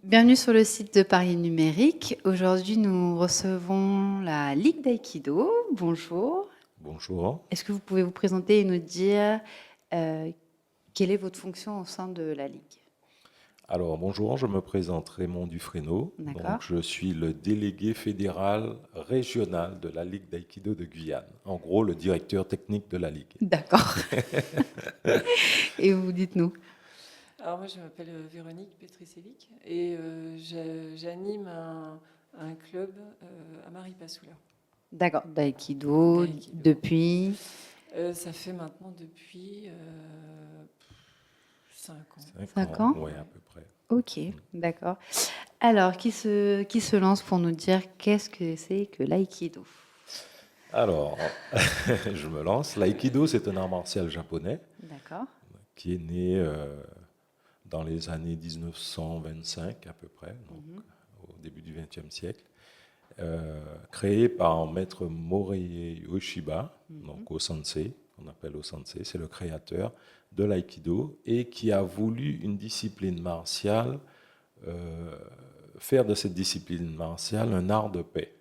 Bienvenue sur le site de Paris Numérique. Aujourd'hui, nous recevons la Ligue d'Aïkido. Bonjour. Bonjour. Est-ce que vous pouvez vous présenter et nous dire euh, quelle est votre fonction au sein de la Ligue? Alors, bonjour, je me présente Raymond Dufresneau. D'accord. Donc, je suis le délégué fédéral régional de la Ligue d'aïkido de Guyane. En gros, le directeur technique de la Ligue. D'accord. Et vous dites-nous. Alors moi je m'appelle Véronique Petricevic et j'anime un club à Maripasoula. D'accord. D'Aïkido D'aïkido. depuis. Ça fait maintenant depuis 5 ans. 5 ans. Oui, à peu près. Ok, d'accord. Alors, qui se lance pour nous dire qu'est-ce que c'est que l'aïkido? Alors, je me lance. L'aïkido, c'est un art martial japonais D'accord. qui est né dans les années 1925 à peu près, donc au début du XXe siècle. Créé par maître Morihei Ueshiba, donc Osensei, on appelle Osensei, c'est le créateur de l'aïkido et qui a voulu une discipline martiale, faire de cette discipline martiale un art de paix.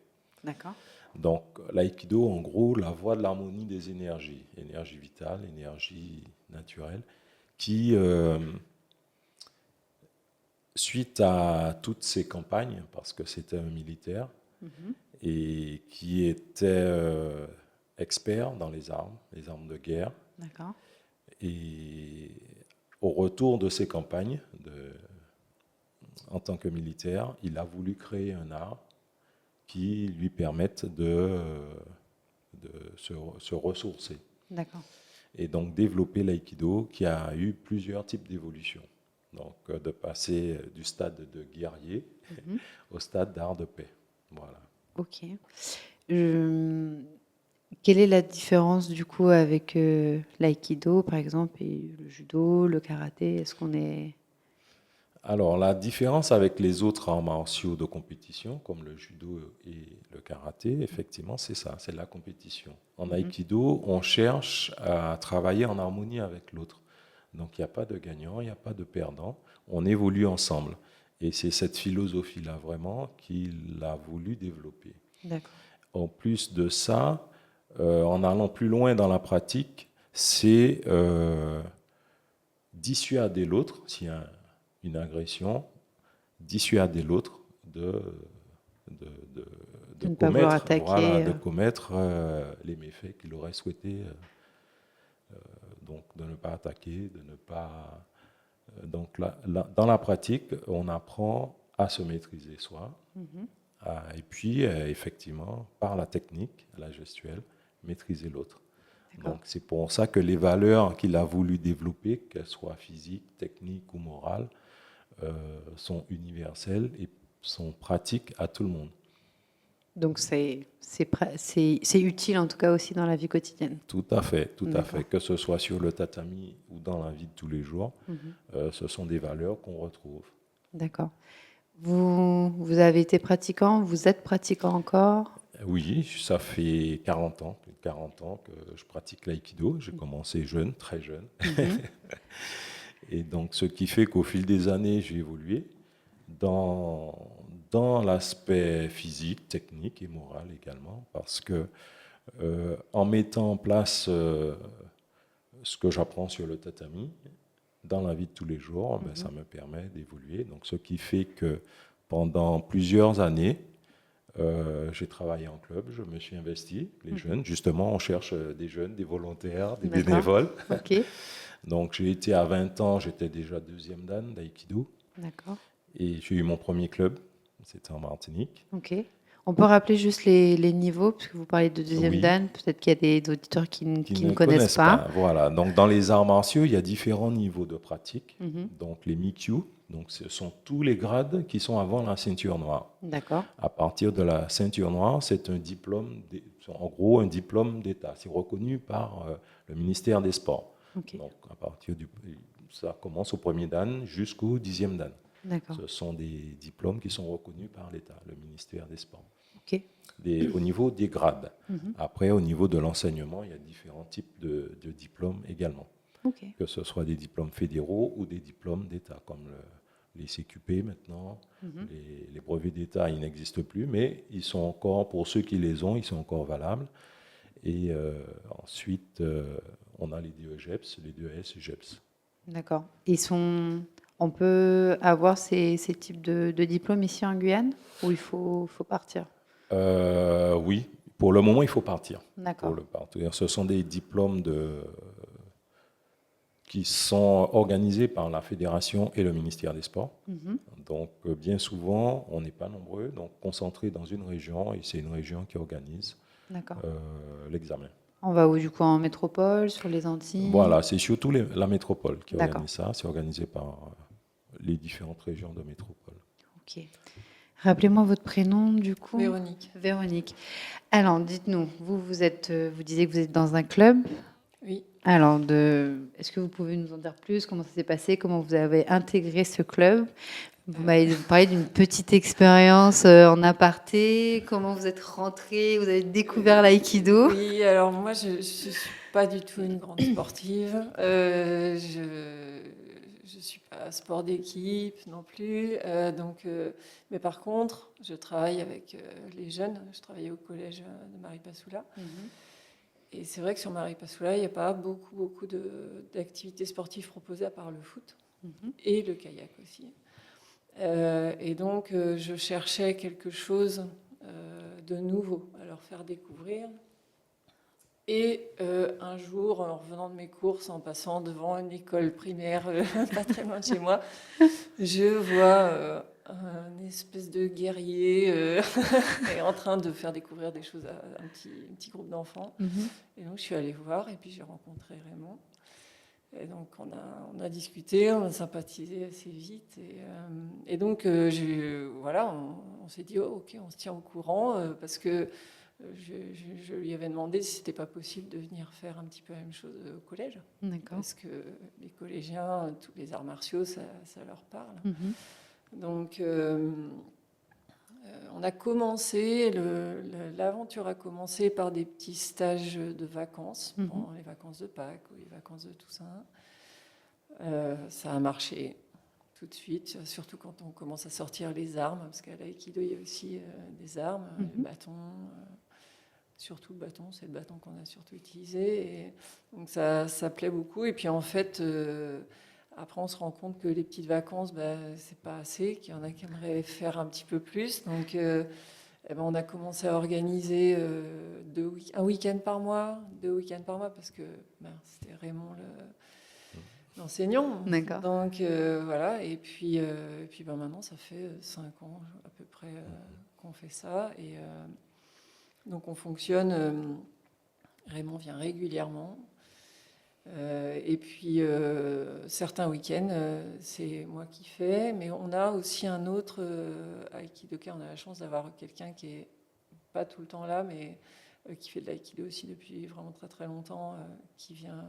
D'accord. Donc l'aïkido, en gros, la voie de l'harmonie des énergies, énergie vitale, énergie naturelle, qui, suite à toutes ces campagnes, parce que c'était un militaire, et qui était expert dans les armes de guerre. D'accord. Et au retour de ces campagnes, en tant que militaire, il a voulu créer un art qui lui permette de se ressourcer. D'accord. Et donc développer l'aïkido qui a eu plusieurs types d'évolutions. Donc de passer du stade de guerrier au stade d'art de paix. Voilà. Ok. Quelle est la différence du coup avec l'aïkido par exemple et le judo, le karaté? Est-ce qu'on est... Alors, la différence avec les autres arts martiaux de compétition, comme le judo et le karaté, effectivement, c'est ça, c'est la compétition. En aïkido, on cherche à travailler en harmonie avec l'autre. Donc, il n'y a pas de gagnant, il n'y a pas de perdant, on évolue ensemble. Et c'est cette philosophie-là vraiment qu'il a voulu développer. D'accord. En plus de ça, en allant plus loin dans la pratique, c'est dissuader l'autre, s'il y a une agression, dissuader l'autre de De ne pas vouloir commettre, attaquer. voilà, de commettre les méfaits qu'il aurait souhaité, donc de ne pas attaquer, de ne pas... donc dans la pratique, on apprend à se maîtriser soi, et puis effectivement, par la technique, la gestuelle, maîtriser l'autre. D'accord. Donc c'est pour ça que les valeurs qu'il a voulu développer, qu'elles soient physiques, techniques ou morales, sont universelles et sont pratiques à tout le monde. Donc c'est utile en tout cas aussi dans la vie quotidienne. Tout à fait, tout à D'accord. fait. Que ce soit sur le tatami ou dans la vie de tous les jours, ce sont des valeurs qu'on retrouve. D'accord. Vous avez été pratiquant, vous êtes pratiquant encore? Oui, ça fait 40 ans, plus de 40 ans que je pratique l'aïkido. J'ai commencé jeune, très jeune. Et donc, ce qui fait qu'au fil des années, j'ai évolué dans l'aspect physique, technique et moral également, parce que en mettant en place ce que j'apprends sur le tatami, dans la vie de tous les jours, ben, ça me permet d'évoluer. Donc, ce qui fait que pendant plusieurs années, j'ai travaillé en club, je me suis investi, les jeunes. Justement, on cherche des jeunes, des volontaires, des D'accord. bénévoles. Ok. Donc, j'ai été à 20 ans, j'étais déjà deuxième dan d'aïkido. D'accord. Et j'ai eu mon premier club, c'était en Martinique. Ok. On peut rappeler juste les niveaux, parce que vous parlez de deuxième Oui. dan. Peut-être qu'il y a des auditeurs qui Qui ne connaissent pas. Voilà. Donc, dans les arts martiaux, il y a différents niveaux de pratique. Donc, les Mikyu, donc ce sont tous les grades qui sont avant la ceinture noire. D'accord. À partir de la ceinture noire, c'est un diplôme, en gros un diplôme d'État. C'est reconnu par le ministère des Sports. Ok. Donc, à partir ça commence au premier dan jusqu'au 10e dan. D'accord. Ce sont des diplômes qui sont reconnus par l'État, le ministère des Sports. Ok. Au niveau des grades. Après, au niveau de l'enseignement, il y a différents types de diplômes également. Ok. Que ce soit des diplômes fédéraux ou des diplômes d'État, comme les CQP maintenant. Mhm. Les brevets d'État, ils n'existent plus, mais ils sont encore, pour ceux qui les ont, ils sont encore valables. Et ensuite, on a les DEGEPS, les DES et GEPS. D'accord. On peut avoir ces types de diplômes ici en Guyane ou il faut partir? Oui, pour le moment, il faut partir. Pour D'accord. le partir. Ce sont des diplômes qui sont organisés par la fédération et le ministère des Sports. Mhm. Donc, bien souvent, on n'est pas nombreux, donc concentrés dans une région, et c'est une région qui organise D'accord. l'examen. On va où du coup en métropole, sur les Antilles? Voilà, c'est surtout la métropole qui D'accord. organise ça. C'est organisé par les différentes régions de métropole. Ok. Rappelez-moi votre prénom du coup. Véronique. Véronique. Alors, dites-nous, vous disiez que vous êtes dans un club. Oui. Alors, est-ce que vous pouvez nous en dire plus? Comment ça s'est passé? Comment vous avez intégré ce club? Vous m'avez parlé d'une petite expérience en aparté. Comment vous êtes rentrée? Vous avez découvert l'aïkido? Oui, alors moi, je ne suis pas du tout une grande sportive. Je ne suis pas sport d'équipe non plus. Mais par contre, je travaille avec les jeunes. Je travaillais au collège de Maripasoula. Et c'est vrai que sur Maripasoula, il n'y a pas beaucoup d'activités sportives proposées à part le foot et le kayak aussi. Et donc, je cherchais quelque chose de nouveau à leur faire découvrir. Et un jour, en revenant de mes courses, en passant devant une école primaire pas très loin de chez moi, je vois un espèce de guerrier est en train de faire découvrir des choses à un petit groupe d'enfants. Et donc, je suis allée voir et puis j'ai rencontré Raymond. Et donc, on a discuté, on a sympathisé assez vite. Et donc, voilà, on s'est dit, oh, OK, on se tient au courant parce que je lui avais demandé si c'était pas possible de venir faire un petit peu la même chose au collège. D'accord. Parce que les collégiens, tous les arts martiaux, ça leur parle. Donc, on a commencé, l'aventure a commencé par des petits stages de vacances, pendant les vacances de Pâques ou les vacances de Toussaint. Ça a marché tout de suite, surtout quand on commence à sortir les armes, parce qu'à l'aïkido, il y a aussi des armes, le bâton, surtout le bâton, c'est le bâton qu'on a surtout utilisé. Et donc ça plaît beaucoup. Et puis en fait, après, on se rend compte que les petites vacances, c'est pas assez, qu'il y en a qui aimeraient faire un petit peu plus. Donc, on a commencé à organiser un week-end par mois, 2 week-ends par mois, parce que c'était Raymond l'enseignant. D'accord. Donc, voilà. Et puis maintenant, ça fait 5 ans à peu près qu'on fait ça. Et donc, on fonctionne. Raymond vient régulièrement. Et puis, certains week-ends, c'est moi qui fais, mais on a aussi un autre aikidoka. On a la chance d'avoir quelqu'un qui est pas tout le temps là, mais qui fait de l'aïkido aussi depuis vraiment très très longtemps, qui vient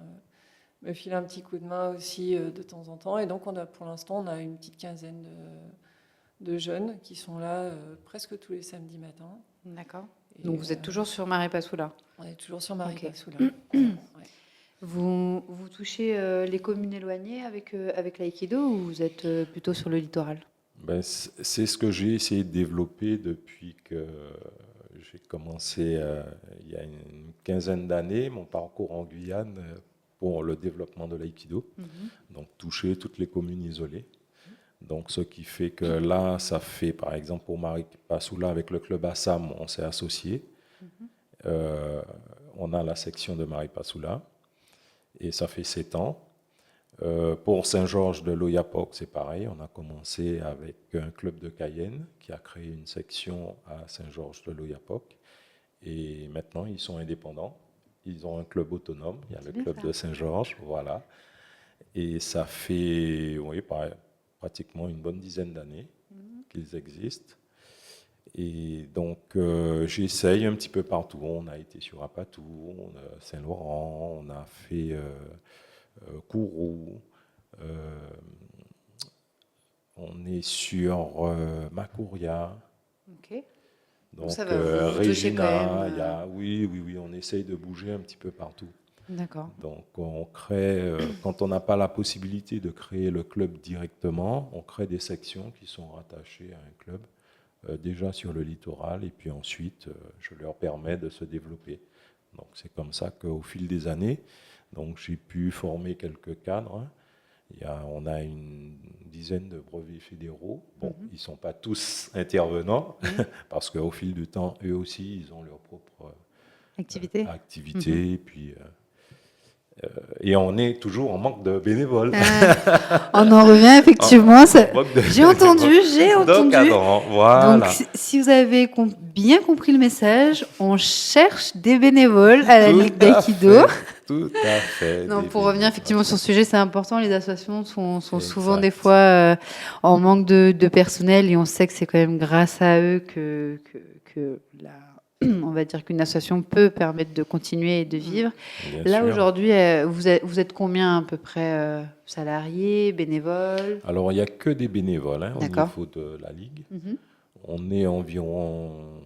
me filer un petit coup de main aussi de temps en temps. Et donc, pour l'instant, on a une petite quinzaine de jeunes qui sont là presque tous les samedis matins. D'accord. Donc, vous êtes toujours sur Maripasoula? On est toujours sur Maripasoula. Okay. Ouais. Vous touchez les communes éloignées avec l'aïkido ou vous êtes plutôt sur le littoral? C'est ce que j'ai essayé de développer depuis que j'ai commencé il y a une quinzaine d'années mon parcours en Guyane pour le développement de l'aïkido. Donc toucher toutes les communes isolées. Donc ce qui fait que là, ça fait par exemple pour Maripasoula avec le club Assam, on s'est associé. On a la section de Maripasoula. Et ça fait 7 ans. Pour Saint-Georges de l'Oyapock, c'est pareil. On a commencé avec un club de Cayenne qui a créé une section à Saint-Georges de l'Oyapock. Et maintenant, ils sont indépendants. Ils ont un club autonome. Il y a le club de Saint-Georges. Voilà. Et ça fait pratiquement une bonne dizaine d'années qu'ils existent. Et donc, j'essaye un petit peu partout. On a été sur Apatou, Saint-Laurent, on a fait Kourou, on est sur Macouria. Ok. Donc, ça va, vous touchez quand Regina, même, oui, on essaye de bouger un petit peu partout. D'accord. Donc on crée, quand on n'a pas la possibilité de créer le club directement, on crée des sections qui sont rattachées à un club, déjà sur le littoral, et puis ensuite je leur permets de se développer. Donc c'est comme ça qu'au fil des années, donc j'ai pu former quelques cadres. On a une dizaine de brevets fédéraux. Bon, ils ne sont pas tous intervenants, parce qu'au fil du temps, eux aussi, ils ont leur propre Activité. activité. Et on est toujours en manque de bénévoles. On en revient effectivement. En manque de J'ai entendu. Donc, alors, voilà. Donc, si vous avez bien compris le message, on cherche des bénévoles à la Ligue d'Aikido. Tout à fait. Non, des pour revenir bénévoles. effectivement sur ce sujet, c'est important. Les associations sont souvent Exact. des fois en manque de personnel, et on sait que c'est quand même grâce à eux que on va dire qu'une association peut permettre de continuer et de vivre. Bien Là, sûr. aujourd'hui, vous êtes combien à peu près salariés, bénévoles? Alors, il n'y a que des bénévoles au D'accord. niveau de la Ligue. Mhm. On est environ,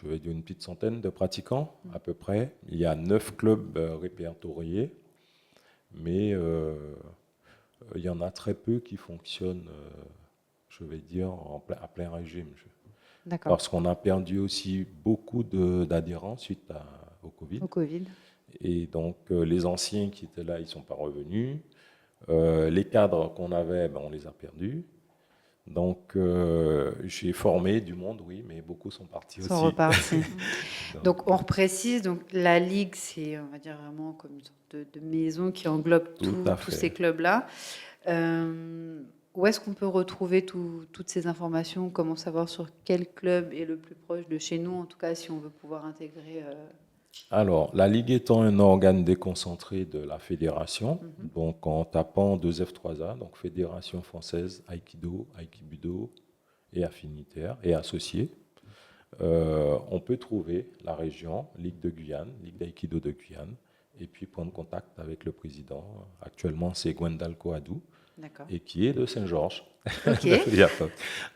je vais dire, une petite centaine de pratiquants, à peu près. Il y a 9 clubs répertoriés, mais il y en a très peu qui fonctionnent, je vais dire, à plein régime. D'accord. Parce qu'on a perdu aussi beaucoup d'adhérents suite au Covid. Au Covid. Et donc, les anciens qui étaient là, ils ne sont pas revenus. Les cadres qu'on avait, on les a perdus. Donc, j'ai formé du monde, oui, mais beaucoup sont partis Sont aussi. repartis. Donc, on reprécise, donc la Ligue, c'est, on va dire, vraiment comme une sorte de maison qui englobe tous ces clubs-là. Où est-ce qu'on peut retrouver toutes ces informations? Comment savoir sur quel club est le plus proche de chez nous, en tout cas, si on veut pouvoir intégrer... Alors, la Ligue étant un organe déconcentré de la fédération, donc en tapant 2F3A, donc Fédération française Aikido, Aikibudo et affinitaire et associés, on peut trouver la région, Ligue de Guyane, Ligue d'Aikido de Guyane, et puis prendre contact avec le président. Actuellement, c'est Gwendal Koadou, et qui est de Saint-Georges. Okay.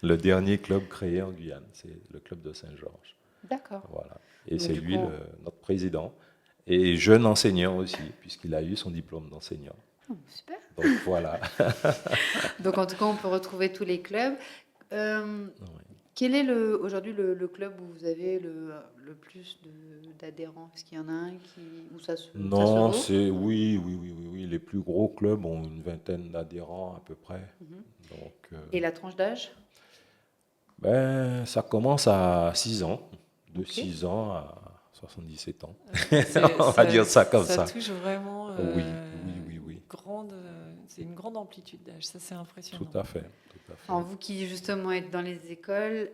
Le dernier club créé en Guyane, c'est le club de Saint-Georges. D'accord. Voilà. Et c'est lui notre président. Et jeune enseignant aussi, puisqu'il a eu son diplôme d'enseignant. Oh, super. Donc voilà. Donc en tout cas, on peut retrouver tous les clubs. Quel est aujourd'hui le club où vous avez le plus d'adhérents? Est-ce qu'il y en a un où ça se Non, ça se vaut? oui. Les plus gros clubs ont une vingtaine d'adhérents à peu près. Donc, et la tranche d'âge? Ça commence à 6 ans. De 6 ans à 77 ans. On va dire ça comme ça. Ça touche vraiment Oui. c'est une grande amplitude d'âge. Ça, c'est impressionnant. Tout à fait. Alors, vous qui justement êtes dans les écoles,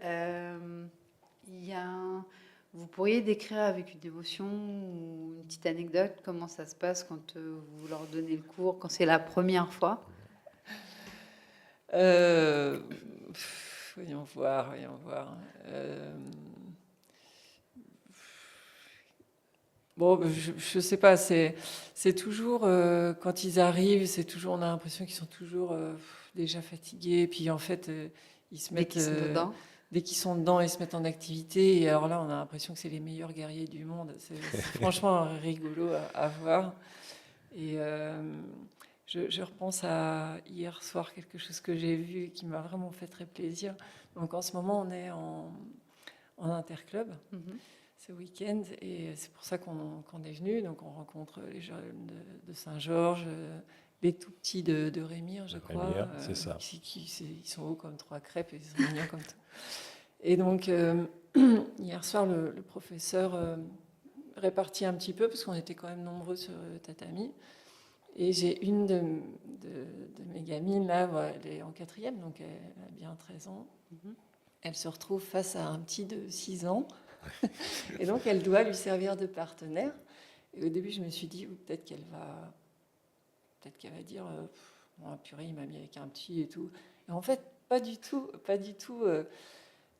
vous pourriez décrire avec une émotion ou une petite anecdote comment ça se passe quand vous leur donnez le cours, quand c'est la première fois? Voyons voir. Bon, je sais pas, c'est toujours, quand ils arrivent, on a l'impression qu'ils sont toujours déjà fatigués, puis en fait, ils se mettent... Dès qu'ils sont dedans, ils se mettent en activité, et alors là, on a l'impression que c'est les meilleurs guerriers du monde. C'est franchement rigolo à voir. Et je repense à hier soir, quelque chose que j'ai vu qui m'a vraiment fait très plaisir. Donc en ce moment, on est en interclub. Ce week-end, et c'est pour ça qu'on est venu. Donc on rencontre les jeunes de Saint-Georges, les tout petits de Rémire, je crois. Rémire, c'est ça. Ils sont hauts comme 3 crêpes et ils sont mignons comme tout. Et donc hier soir, le professeur répartit un petit peu, parce qu'on était quand même nombreux sur le tatami. Et j'ai une de mes gamines, là, elle est en 4e, donc elle a bien 13 ans. Elle se retrouve face à un petit de 6 ans. Et donc, elle doit lui servir de partenaire. Et au début, je me suis dit, peut-être qu'elle va dire, purée, il m'a mis avec un petit et tout. Et en fait, pas du tout.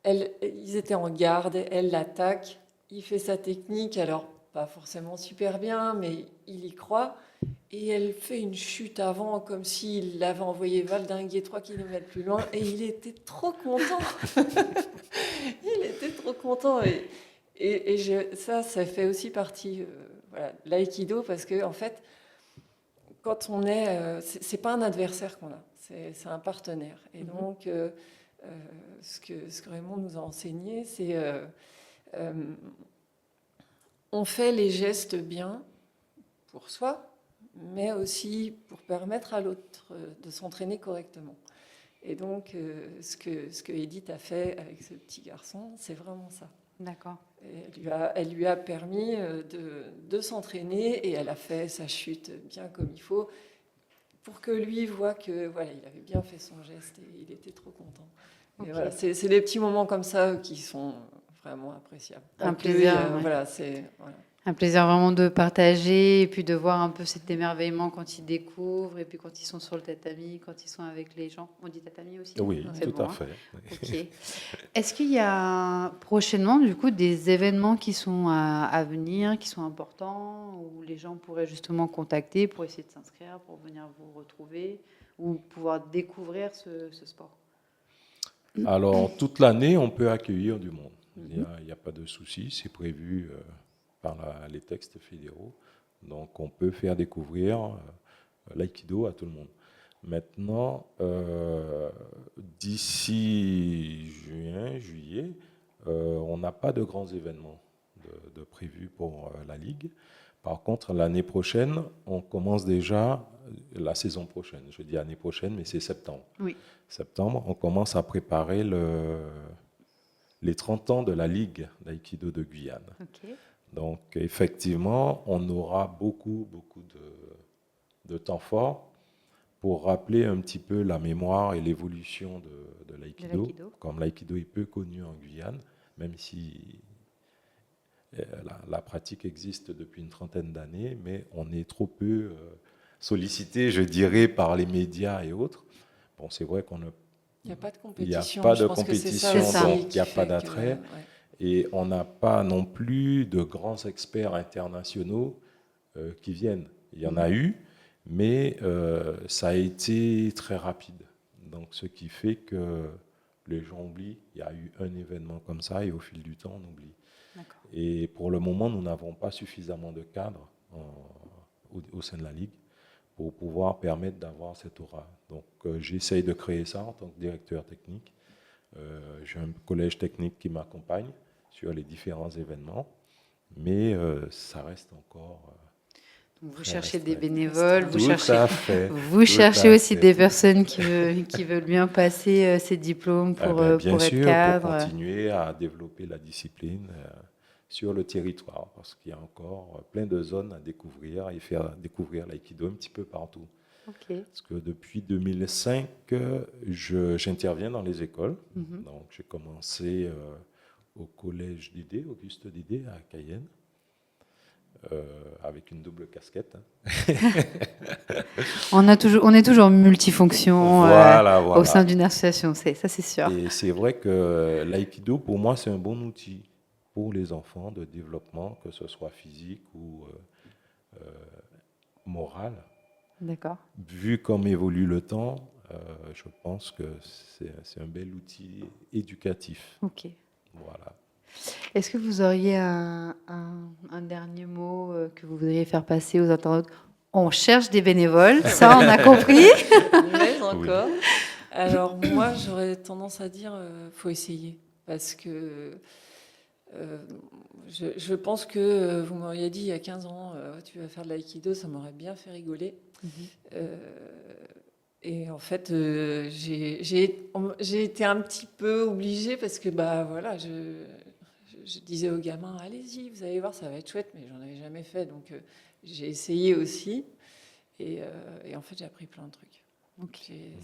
Ils étaient en garde, elle l'attaque, il fait sa technique, alors pas forcément super bien, mais il y croit. Et elle fait une chute avant, comme s'il l'avait envoyé valdinguer 3 km plus loin. Et il était trop content. Il était trop content. Et ça fait aussi partie voilà, l'aïkido, parce que en fait, quand on est, c'est pas un adversaire qu'on a, c'est un partenaire. Et donc, ce que Raymond nous a enseigné, c'est on fait les gestes bien pour soi, mais aussi pour permettre à l'autre de s'entraîner correctement. Et donc, ce que Edith a fait avec ce petit garçon, c'est vraiment ça. D'accord. Et elle lui a permis de s'entraîner et elle a fait sa chute bien comme il faut pour que lui voit que voilà, il avait bien fait son geste et il était trop content. Ok. Et voilà, c'est des petits moments comme ça qui sont vraiment appréciables. Un Donc, plaisir, ouais. voilà, voilà. Un plaisir vraiment de partager et puis de voir un peu cet émerveillement quand ils découvrent et puis quand ils sont sur le tatami, quand ils sont avec les gens. On dit tatami aussi? Oui, C'est tout bon, à fait. Ok. Est-ce qu'il y a prochainement, du coup, des événements qui sont à venir, qui sont importants, où les gens pourraient justement contacter pour essayer de s'inscrire, pour venir vous retrouver ou pouvoir découvrir ce sport? Alors, toute l'année, on peut accueillir du monde. Il n'y a pas de souci, c'est prévu par les textes fédéraux. Donc, on peut faire découvrir l'aïkido à tout le monde. Maintenant, d'ici juin, juillet, on n'a pas de grands événements de prévus pour la Ligue. Par contre, l'année prochaine, on commence déjà la saison prochaine. Je dis année prochaine, mais c'est septembre. Oui. Septembre, on commence à préparer les 30 ans de la Ligue d'aïkido de Guyane. Ok. Donc, effectivement, on aura beaucoup de temps fort pour rappeler un petit peu la mémoire et l'évolution de l'aïkido. Comme l'aïkido est peu connu en Guyane, même si la pratique existe depuis une trentaine d'années, mais on est trop peu sollicité, je dirais, par les médias et autres. Bon, c'est vrai qu'on il n'y a pas de il n'y a compétition. pas Je de pense que c'est compétition, ça donc aussi il n'y qui a pas fait d'attrait. que, Et on n'a pas non plus de grands experts internationaux qui viennent. Il y en a eu, mais ça a été très rapide. Donc, ce qui fait que les gens oublient. Il y a eu un événement comme ça et au fil du temps, on oublie. D'accord. Et pour le moment, nous n'avons pas suffisamment de cadres au sein de la Ligue pour pouvoir permettre d'avoir cette aura. Donc, j'essaye de créer ça en tant que directeur technique. J'ai un collège technique qui m'accompagne sur les différents événements, mais ça reste encore... Donc vous très cherchez des restreint. bénévoles, Tout à fait. vous cherchez aussi des personnes qui veulent bien passer ces diplômes Bien pour être sûr, cadre. pour continuer à développer la discipline sur le territoire, parce qu'il y a encore plein de zones à découvrir et faire découvrir l'aïkido un petit peu partout. Ok. Parce que depuis 2005, j'interviens dans les écoles. Donc, j'ai commencé au collège d'idées, Auguste Didet, à Cayenne, avec une double casquette. On est toujours multifonction Voilà. au sein d'une association, ça c'est sûr. Et c'est vrai que l'aïkido, pour moi, c'est un bon outil pour les enfants de développement, que ce soit physique ou moral. D'accord. Vu comme évolue le temps, je pense que c'est un bel outil éducatif. Ok. Voilà. Est-ce que vous auriez un dernier mot que vous voudriez faire passer aux internautes? On cherche des bénévoles, ça on a compris. Mais encore. Oui. Alors moi, j'aurais tendance à dire, faut essayer, parce que je pense que vous m'auriez dit il y a 15 ans, tu vas faire de l'aïkido, ça m'aurait bien fait rigoler. Et en fait, j'ai été un petit peu obligée parce que voilà, je disais aux gamins, allez-y, vous allez voir, ça va être chouette, mais j'en avais jamais fait, donc j'ai essayé aussi. Et en fait, j'ai appris plein de trucs. Okay.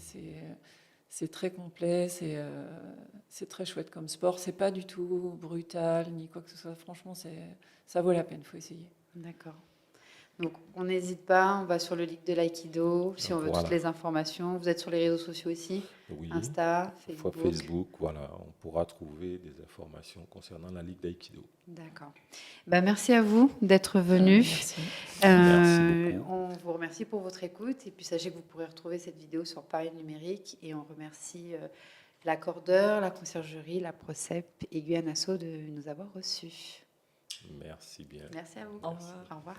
C'est très complet, c'est très chouette comme sport. C'est pas du tout brutal ni quoi que ce soit. Franchement, ça vaut la peine, il faut essayer. D'accord. Donc, on n'hésite pas, on va sur le Ligue de l'aïkido, si on veut Voilà. toutes les informations. Vous êtes sur les réseaux sociaux aussi? Oui. Insta, Facebook. Facebook, voilà, on pourra trouver des informations concernant la Ligue d'aïkido. D'accord. Merci à vous d'être venus. Merci. Merci beaucoup. On vous remercie pour votre écoute et puis sachez que vous pourrez retrouver cette vidéo sur Paris Numérique et on remercie l'accordeur, la conciergerie, la Procep et Guyane Asso de nous avoir reçus. Merci bien. Merci à vous. Au revoir. Au revoir.